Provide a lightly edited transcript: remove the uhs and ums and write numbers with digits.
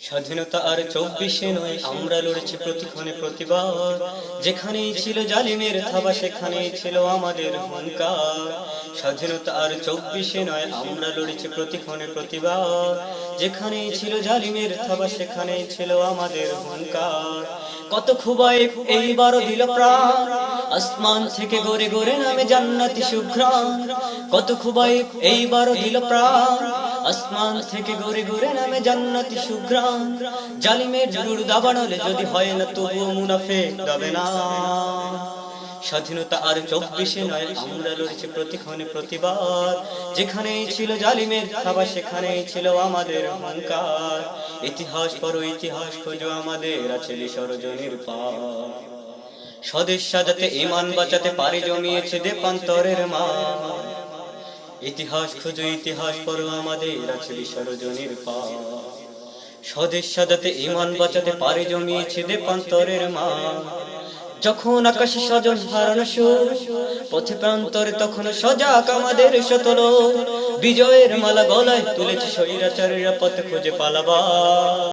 স্বাধীনতা আর 24-এ নয়, আমরা লড়েছি প্রতিক্ষণে প্রতিবাদ। যেখানেই ছিল জালিমের থাবা সেখানেই ছিল আমাদের হুঙ্কার। স্বাধীনতা আর 24-এ নয়, আমরা লড়েছি প্রতিক্ষণে প্রতিবাদ। যেখানেই ছিল জালিমের থাবা সেখানেই ছিল আমাদের হুঙ্কার। কত খুবাই এইবারও দিল প্রাণ, আসমান থেকে গড়ে গড়ে নামে জান্নাতি সুঘ্রাণ। কত খুবাই এইবারও দিল প্রাণ, আসমান থেকে গড়ে গড়ে নামে জান্নাতি সুঘ্রাণ। জালিমের জরুর দাবানলে যদি হয় না তবুও মুনাফিক দাবে না। স্বাধীনতা আর 24-এ নয়, আমরা লড়েছি প্রতিক্ষণে প্রতিবাদ। যেখানেই ছিল জালিমের থাবা সেখানেই ছিল আমাদের হুঙ্কার। ইতিহাস পড়ো, ইতিহাস খোঁজো, আমাদের আছে বিসর্জনের পার। স্বদেশ সাজাতে ঈমান বাঁচাতে পারে জমিয়েছে দেপান্তরের মা। ইতিহাস খোঁজো, ইতিহাস পড়ো, আমাদের আছে বিসর্জনের পার। স্বদেশ সাজাতে ঈমান বাঁচাতে পারে জমিয়েছে দেপান্তরের মা। যখন আকাশে স্বজন হারানো সুর, পথে প্রান্তরে তখন সজাগ আমাদের শতল। বিজয়ের মালা গলায় তুলেছে স্বৈরাচারীরা পথ খুঁজে পালাবার।